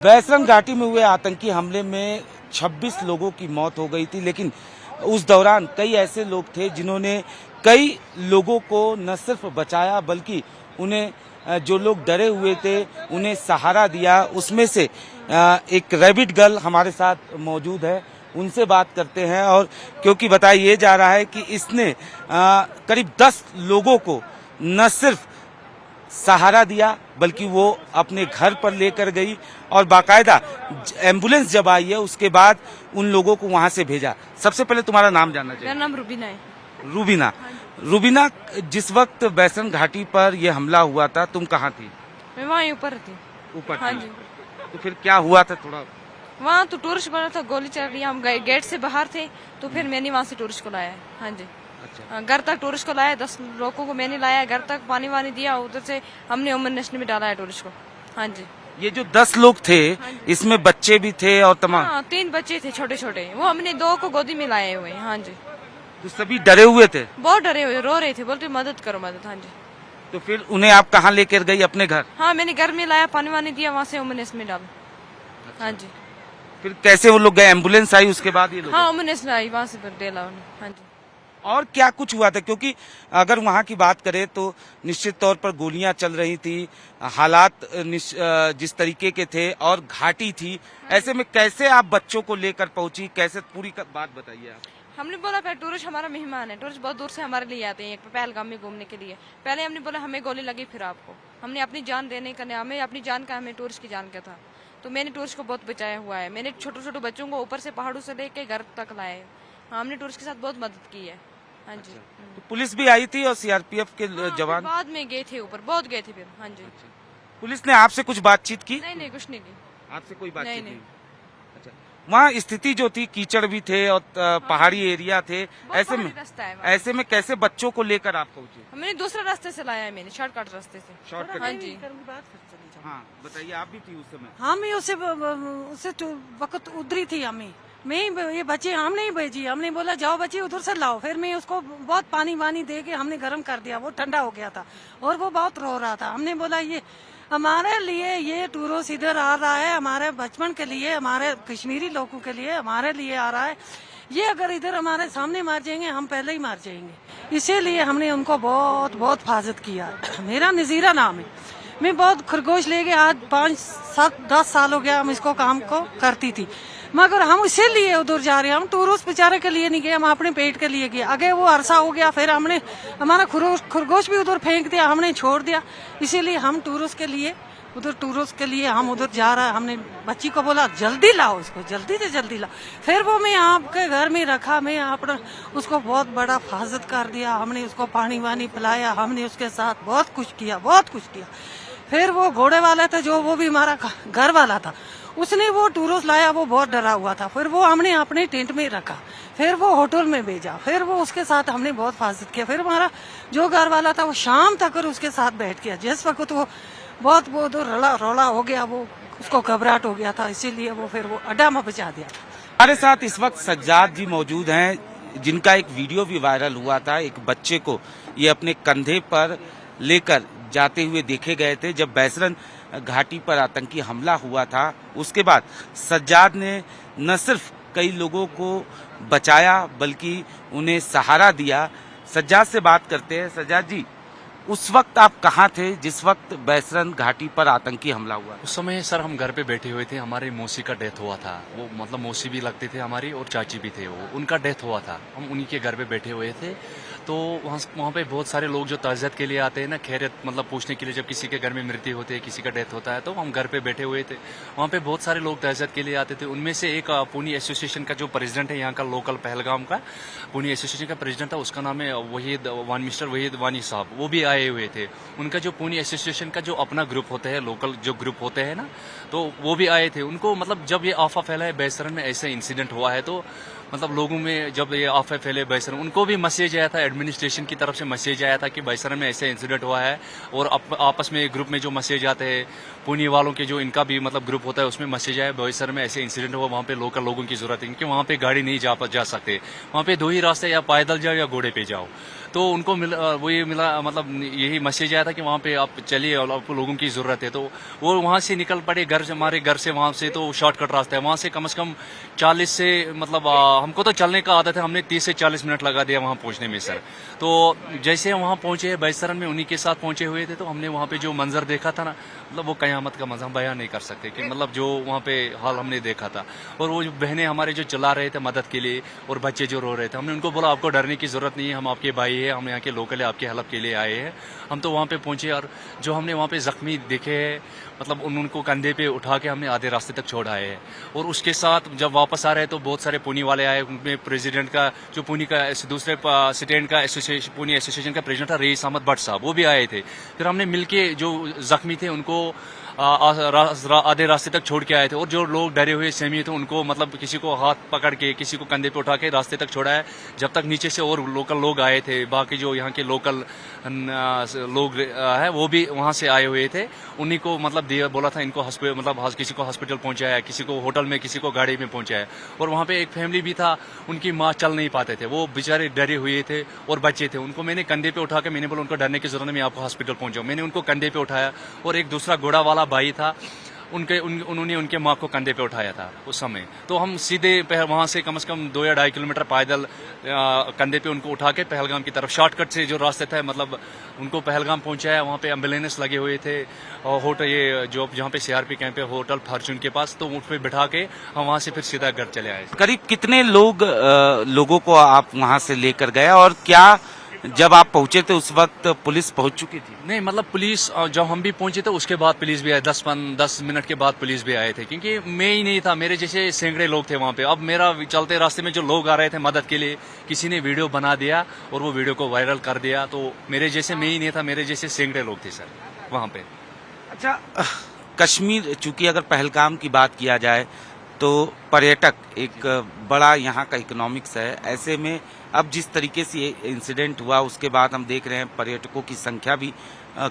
बैसरन घाटी में हुए आतंकी हमले में 26 लोगों की मौत हो गई थी, लेकिन उस दौरान कई ऐसे लोग थे जिन्होंने कई लोगों को न सिर्फ बचाया बल्कि उन्हें जो लोग डरे हुए थे उन्हें सहारा दिया। उसमें से एक रैबिट गर्ल हमारे साथ मौजूद है, उनसे बात करते हैं। और क्योंकि बताया जा रहा है कि इसने करीब 10 लोगों को न सिर्फ सहारा दिया बल्कि वो अपने घर पर लेकर गई और बाकायदा एम्बुलेंस जब आई है उसके बाद उन लोगों को वहां से भेजा। सबसे पहले तुम्हारा नाम जानना चाहिए। मेरा नाम रूबीना है। रूबीना, रूबीना, जिस वक्त बैसरन घाटी पर यह हमला हुआ था तुम कहाँ थी? मैं वहाँ ऊपर थी। ऊपर हाँ थी। जी। तो फिर क्या हुआ था थोड़ा? वहाँ तो टूरिस्ट बना था, गोली चल रही है, हम गेट से बाहर थे तो फिर मैंने वहाँ से टूरिस्ट को लाया। हाँ जी। अच्छा। घर तक टूरिस्ट को लाया, 10 लोगों को मैंने लाया, घर तक पानी वानी दिया, उधर से हमने उमर नेशनल में डाला है टूरिस्ट को। हाँ जी। ये जो 10 लोग थे इसमें बच्चे भी थे और तमाम? हाँ, 3 बच्चे थे छोटे छोटे, वो हमने 2 को गोदी में लाए हुए। हाँ जी। तो सभी डरे हुए थे? बहुत डरे हुए, रो रहे थे, बोलते मदद करो मदद। हाँ जी। तो फिर उन्हें आप कहाँ लेकर गई? अपने घर? हाँ, मैंने घर में लाया, पानी वानी दिया, वहाँ से उमर नेशनल में डाला। हाँ जी। फिर कैसे वो लोग गए? एम्बुलेंस आई उसके बाद ये लोग? हाँ, उमर नेशनल आई, वहाँ से फिर डेला उन्हें। हाँ जी। और क्या कुछ हुआ था? क्योंकि अगर वहाँ की बात करें तो निश्चित तौर पर गोलियां चल रही थी, हालात जिस तरीके के थे और घाटी थी, ऐसे में कैसे आप बच्चों को लेकर पहुंची? कैसे पूरी बात बताइए आप। हमने बोला पहले टूरिस्ट हमारा मेहमान है, टूरिस्ट बहुत दूर से हमारे लिए आते हैं पहलगाम में घूमने के लिए। पहले हमने बोला हमें गोली लगी, फिर आपको। हमने अपनी जान देने का, हमें अपनी जान का, हमें टूरिस्ट की जान का था। तो मैंने टूरिस्ट को बहुत बचाया हुआ है। मैंने छोटे छोटे बच्चों को ऊपर से पहाड़ों से लेके घर तक लाए। हमने टूरिस्ट के साथ बहुत मदद की है। हाँ जी। तो पुलिस भी आई थी और सीआरपीएफ के जवान बाद में गए थे ऊपर, बहुत गए थे फिर। हाँ जी। पुलिस ने आपसे कुछ बातचीत की? नहीं नहीं, कुछ नहीं की। आपसे कोई बातचीत नहीं। अच्छा, वहाँ स्थिति जो थी, कीचड़ भी थे और पहाड़ी एरिया थे, ऐसे में रास्ता है वहाँ। ऐसे में कैसे बच्चों को लेकर आप पहुंचे? मैंने दूसरे रास्ते से लाया है, मैंने शॉर्टकट रास्ते से। शॉर्टकट? हाँ जी। हाँ बताइए, आप भी थी उस समय? हम ही उससे तो वक्त उधरी थी। हमें ये बच्चे हम नहीं भेजी, हमने बोला जाओ बच्चे उधर से लाओ। फिर मैं उसको बहुत पानी वानी दे के हमने गर्म कर दिया, वो ठंडा हो गया था और वो बहुत रो रहा था। हमने बोला ये हमारे लिए, ये टूरिस्ट इधर आ रहा है हमारे बचपन के लिए, हमारे कश्मीरी लोगों के लिए, हमारे लिए आ रहा है। ये अगर इधर हमारे सामने मार जाएंगे हम पहले ही मार जाएंगे। इसीलिए हमने उनको बहुत बहुत हिफाजत किया। मेरा नजीरा नाम है। मैं बहुत खरगोश लेके आज 5, 7, 10 साल हो गया हम इसको काम को करती थी, मगर हम इसीलिए उधर जा रहे हैं। हम टूरिस्ट बेचारे के लिए नहीं गए, हम अपने पेट के लिए गए। आगे वो अरसा हो गया, फिर हमने हमारा खरगोश भी उधर फेंक दिया, हमने छोड़ दिया। इसीलिए हम टूरिस्ट के लिए हम उधर जा रहा है। हमने बच्ची को बोला जल्दी लाओ इसको, जल्दी से जल्दी लाओ। फिर वो मैं आपके घर में रखा, मैं अपना उसको बहुत बड़ा हिफाजत कर दिया। हमने उसको पानी वानी पिलाया, हमने उसके साथ बहुत कुछ किया। फिर वो घोड़े वाला था जो, वो भी हमारा घर वाला था, उसने वो टूरिस्ट लाया, वो बहुत डरा हुआ था। फिर वो हमने अपने टेंट में रखा, फिर वो होटल में भेजा, फिर वो उसके साथ हमने बहुत हिफाजत किया। फिर हमारा जो घर वाला था वो शाम तक उसके साथ बैठ गया। जिस वक्त वो बहुत वो रोला हो गया, वो उसको घबराहट हो गया था, इसीलिए वो फिर वो अड्डा में बचा दिया। हमारे साथ इस वक्त सज्जाद जी मौजूद हैं, जिनका एक वीडियो भी वायरल हुआ था। एक बच्चे को ये अपने कंधे पर लेकर जाते हुए देखे गए थे जब बैसरन घाटी पर आतंकी हमला हुआ था। उसके बाद सज्जाद ने न सिर्फ कई लोगों को बचाया बल्कि उन्हें सहारा दिया। सज्जाद से बात करते हैं। सज्जाद जी, उस वक्त आप कहाँ थे जिस वक्त बैसरन घाटी पर आतंकी हमला हुआ? उस समय सर हम घर पे बैठे हुए थे, हमारी मौसी का डेथ हुआ था। वो मतलब मौसी भी लगते थे हमारी और चाची भी थे, वो उनका डेथ हुआ था। हम उन्हीं के घर पे बैठे हुए थे। तो वहाँ पे बहुत सारे लोग जो ताज़ियत के लिए आते हैं ना, खैरियत मतलब पूछने के लिए, जब किसी के घर में मृत्यु होती है, किसी का डेथ होता है, तो हम घर पे बैठे हुए थे। वहाँ पे बहुत सारे लोग ताज़ियत के लिए आते थे। उनमें से एक पुनी एसोसिएशन का जो प्रेसिडेंट है यहाँ का, लोकल पहलगाम का पुनी एसोसिएशन का प्रेसिडेंट था, उसका नाम है मिस्टर वहीद वानी साहब, वो भी आए हुए थे। उनका जो पुनी एसोसिएशन का जो अपना ग्रुप होता है, लोकल जो ग्रुप होते हैं ना, तो वो भी आए थे। उनको मतलब जब ये अफवाह फैला है बैसरन में ऐसा इंसिडेंट हुआ है, तो मतलब लोगों में जब ये अफवाह फैले बैसरन, उनको भी मैसेज आया था, एडमिनिस्ट्रेशन की तरफ से मैसेज आया था कि बैसरन में ऐसे इंसिडेंट हुआ है। और आपस में ग्रुप में जो मैसेज आते हैं, पुणे वालों के जो इनका भी मतलब ग्रुप होता है, उसमें मैसेज आया बैसरन में ऐसे इंसिडेंट हुआ, वहाँ पे लोकल लोगों की जरूरत है क्योंकि वहाँ पे गाड़ी नहीं जा सकते, वहाँ पे 2 ही रास्ते, या पैदल जाओ या घोड़े पे जाओ। तो उनको वो ये मिला, मतलब यही मैसेज आया था कि वहाँ पे आप चलिए और आपको लोगों की जरूरत है। तो वो वहाँ से निकल पड़े घर से, हमारे घर से वहाँ से तो शॉर्टकट रास्ता है, वहाँ से कम 40 से मतलब हमको तो चलने का आदत है, हमने 30 से 40 मिनट लगा दिया वहाँ पहुँचने में सर। तो जैसे वहाँ पहुँचे बैसरन में, उन्हीं के साथ पहुँचे हुए थे, तो हमने वहाँ पे जो मंजर देखा था ना, मतलब वो कयामत का मंजर हम बयान नहीं कर सकते कि मतलब जो वहाँ पे हाल हमने देखा था। और वो जो बहनें हमारे जो चला रहे थे मदद के लिए और बच्चे जो रो रहे थे, हमने उनको बोला आपको डरने की जरूरत नहीं है, हम आपके भाई है, हम यहाँ के लोकल है, आपके हेल्प के लिए आए हैं। हम तो वहाँ पे पहुँचे और जो हमने वहाँ पे जख्मी देखे हैं, मतलब उनको कंधे पे उठा के हमने आधे रास्ते तक छोड़ आए हैं। और उसके साथ जब वापस आ रहे तो बहुत सारे पुणे वाले आए, उनमें प्रेसिडेंट का जो पुणे का दूसरे स्टेट का एसोसिएशन, पुणे एसोसिएशन का प्रेसिडेंट था रईस अहमद भट्ट साहब, वो भी आए थे। फिर हमने मिलके जो जख्मी थे उनको आधे रास्ते तक छोड़ के आए थे। और जो लोग डरे हुए सेमी थे उनको मतलब किसी को हाथ पकड़ के, किसी को कंधे पे उठा के रास्ते तक छोड़ा है, जब तक नीचे से और लोकल लोग आए थे। बाकी जो यहाँ के लोकल लोग है वो भी वहाँ से आए हुए थे, उन्हीं को मतलब दिया, बोला था इनको हॉस्पिटल, मतलब किसी को हॉस्पिटल पहुँचाया, किसी को होटल में, किसी को गाड़ी में पहुँचाया। और वहाँ पे एक फैमिली भी था, उनकी माँ चल नहीं पाते थे, वो बेचारे डरे हुए थे और बच्चे थे, उनको मैंने कंधे पे उठा के मैंने बोला उनको डरने की जरूरत नहीं, मैं आपको हॉस्पिटल पहुँचाऊँ। मैंने उनको कंधे पे उठाया और एक दूसरा घोड़ा वाला भाई था, उन्होंने उनके माँ को कंधे पे उठाया था उस समय। तो हम सीधे वहाँ से कम 2 या 2.5 किलोमीटर पैदल कंधे पे उनको उठा के पहलगाम की तरफ शॉर्टकट से जो रास्ते था, मतलब उनको पहलगाम पहुँचाया। वहाँ पे एम्बुलेंस लगे हुए थे और होटल, ये जो जहाँ पे सीआरपी कैंप है होटल फॉर्चून के पास, तो उस पर बिठा के हम वहाँ से फिर सीधा घर चले आए। करीब कितने लोगों को आप वहाँ से लेकर गए और क्या जब आप पहुंचे थे उस वक्त पुलिस पहुंच चुकी थी? नहीं, मतलब पुलिस जब हम भी पहुंचे थे उसके बाद पुलिस भी आए, 10 मिनट के बाद पुलिस भी आए थे, क्योंकि मैं ही नहीं था, मेरे जैसे सैकड़े लोग थे वहाँ पे। अब मेरा चलते रास्ते में जो लोग आ रहे थे मदद के लिए, किसी ने वीडियो बना दिया और वो वीडियो को वायरल कर दिया, तो मेरे जैसे मैं ही नहीं था, मेरे जैसे सैकड़े लोग थे सर वहाँ पे। अच्छा, कश्मीर, चूंकि अगर पहलगाम की बात किया जाए तो पर्यटक एक बड़ा यहाँ का इकोनॉमिक्स है, ऐसे में अब जिस तरीके से ये इंसिडेंट हुआ उसके बाद हम देख रहे हैं पर्यटकों की संख्या भी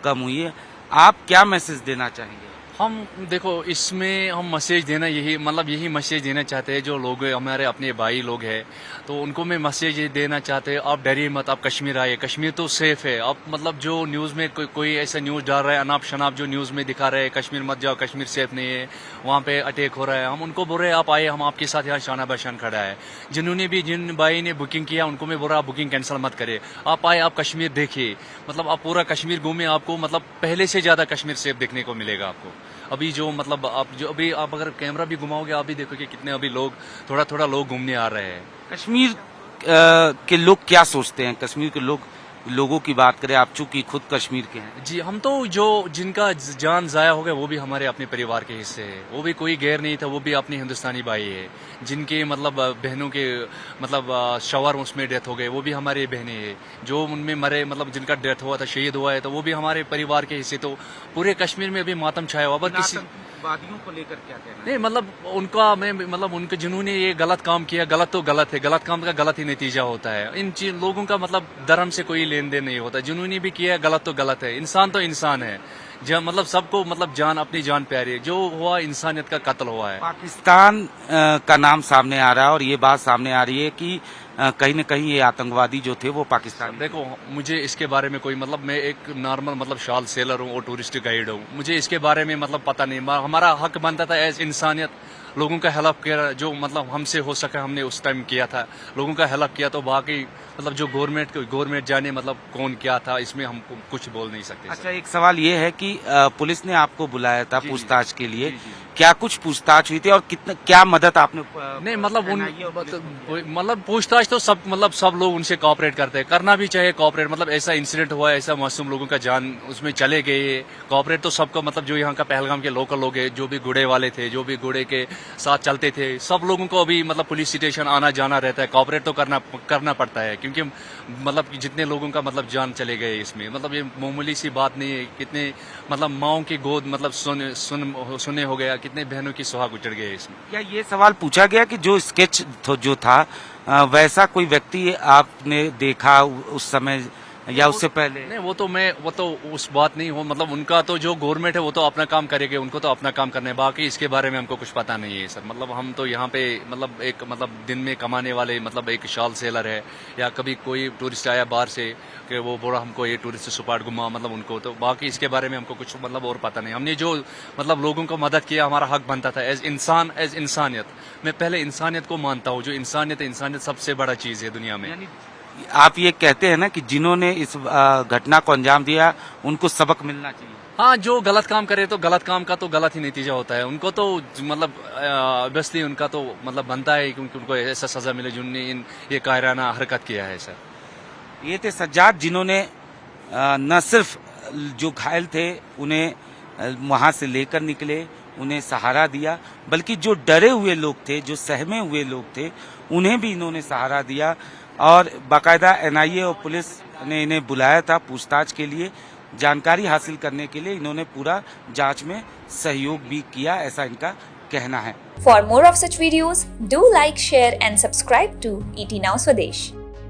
कम हुई है। आप क्या मैसेज देना चाहेंगे? हम देखो, इसमें हम मैसेज देना यही मैसेज देना चाहते हैं, जो लोग हमारे अपने भाई लोग हैं, तो उनको मैं मैसेज ये देना चाहते हैं, आप डरिए मत, आप कश्मीर आइए, कश्मीर तो सेफ है। आप मतलब जो न्यूज़ में कोई ऐसा न्यूज़ डाल रहा है अनाप शनाप, जो न्यूज़ में दिखा रहे हैं कश्मीर मत जाओ, कश्मीर सेफ नहीं है, वहाँ पे अटैक हो रहा है, हम उनको बोल रहे हैं आप आइए, हम आपके साथ यहाँ शाना बशान खड़ा है। जिन भाई ने बुकिंग किया उनको मैं बोल रहा आप बुकिंग कैंसिल मत करें, आप आए, आप कश्मीर देखिए, मतलब आप पूरा कश्मीर घूमे, आपको मतलब पहले से ज्यादा कश्मीर सेफ देखने को मिलेगा आपको। अभी जो मतलब आप अगर कैमरा भी घुमाओगे आप भी देखोगे कितने अभी लोग थोड़ा लोग घूमने आ रहे हैं। कश्मीर के लोग क्या सोचते हैं? कश्मीर के लोगों की बात करें, आप चूंकि खुद कश्मीर के हैं। जी, हम तो जो जिनका जान जाया हो गया वो भी हमारे अपने परिवार के हिस्से है, वो भी कोई गैर नहीं था, वो भी अपने हिंदुस्तानी भाई है। जिनके मतलब बहनों के मतलब शवर उसमें डेथ हो गए वो भी हमारे बहनें हैं। जो उनमें मरे मतलब जिनका डेथ हुआ था, शहीद हुआ है, तो वो भी हमारे परिवार के हिस्से। तो पूरे कश्मीर में अभी मातम छाया हुआ। किसी वादियों को लेकर क्या कहना है? नहीं, मतलब उनके जिन्होंने ये गलत काम किया, गलत तो गलत है, गलत काम का गलत ही नतीजा होता है। इन लोगों का मतलब धर्म से कोई लेन देन नहीं होता, जिन्होंने भी किया गलत तो गलत है। इंसान तो इंसान है, जब मतलब सबको मतलब जान, अपनी जान प्यारी है। जो हुआ इंसानियत का कत्ल हुआ है। पाकिस्तान का नाम सामने आ रहा है और ये बात सामने आ रही है कि कहीं न कहीं ये आतंकवादी जो थे वो पाकिस्तान। देखो, मुझे इसके बारे में कोई मतलब, मैं एक नॉर्मल मतलब शाल सेलर हूँ और टूरिस्ट गाइड हूँ, मुझे इसके बारे में मतलब पता नहीं। हमारा हक बनता था एज इंसानियत, लोगों का हेल्प किया, जो मतलब हमसे हो सका हमने उस टाइम किया था, लोगों का हेल्प किया। तो बाकी मतलब जो गवर्नमेंट जाने मतलब कौन क्या था, इसमें हम कुछ बोल नहीं सकते। अच्छा, एक सवाल ये है कि पुलिस ने आपको बुलाया था पूछताछ के लिए, क्या कुछ पूछताछ हुई थी और क्या मदद आपने? नहीं, मतलब पूछताछ तो सब लोग उनसे कोऑपरेट करते हैं, करना भी चाहिए कोऑपरेट। मतलब ऐसा इंसिडेंट हुआ, ऐसा मासूम लोगों का जान उसमें चले गए, कोऑपरेट तो सबका मतलब जो यहाँ का पहलगाम के लोकल लोग हैं, जो भी घोड़े वाले थे, जो भी घोड़े के साथ चलते थे, सब लोगों को अभी मतलब पुलिस स्टेशन आना जाना रहता है, कोऑपरेट तो करना पड़ता है, क्योंकि मतलब जितने लोगों का मतलब जान चले गए इसमें, मतलब ये मामूली सी बात नहीं है। कितने मतलब माओं की गोद मतलब सुने हो गया, कितने बहनों की सुहाग उजड़ गए इसमें। क्या ये सवाल पूछा गया कि जो स्केच जो था वैसा कोई व्यक्ति आपने देखा उस समय या उससे पहले? नहीं, वो तो उस बात नहीं हो, मतलब उनका तो जो गवर्नमेंट है वो तो अपना काम करेगी, उनको तो अपना काम करना है, बाकी इसके बारे में हमको कुछ पता नहीं है सर। मतलब हम तो यहाँ पे मतलब एक मतलब दिन में कमाने वाले मतलब एक शॉल सेलर है, या कभी कोई टूरिस्ट आया बाहर से कि वो बोला हमको ये टूरिस्ट स्पॉट घुमा, मतलब उनको तो, बाकी इसके बारे में हमको कुछ मतलब और पता नहीं। हमने जो मतलब लोगों को मदद किया, हमारा हक बनता था एज इंसान, एज इंसानियत। मैं पहले इंसानियत को मानता हूँ, जो इंसानियत है, इंसानियत सबसे बड़ा चीज है दुनिया में। यानी आप ये कहते हैं ना कि जिन्होंने इस घटना को अंजाम दिया उनको सबक मिलना चाहिए। हाँ, जो गलत काम करे तो गलत काम का तो गलत ही नतीजा होता है, उनको तो मतलब ऑब्वियसली उनका तो मतलब बनता है कि उनको ऐसा सजा मिले जिन्होंने ये कायराना हरकत किया है सर। ये थे सज्जाद, जिन्होंने न सिर्फ जो घायल थे उन्हें वहां से लेकर निकले, उन्हें सहारा दिया, बल्कि जो डरे हुए लोग थे, जो सहमे हुए लोग थे, उन्हें भी इन्होंने सहारा दिया। और बाकायदा एनआईए और पुलिस ने इन्हें बुलाया था पूछताछ के लिए, जानकारी हासिल करने के लिए इन्होंने पूरा जांच में सहयोग भी किया, ऐसा इनका कहना है। For more of such videos, do like, share and subscribe to ET Now Swadesh.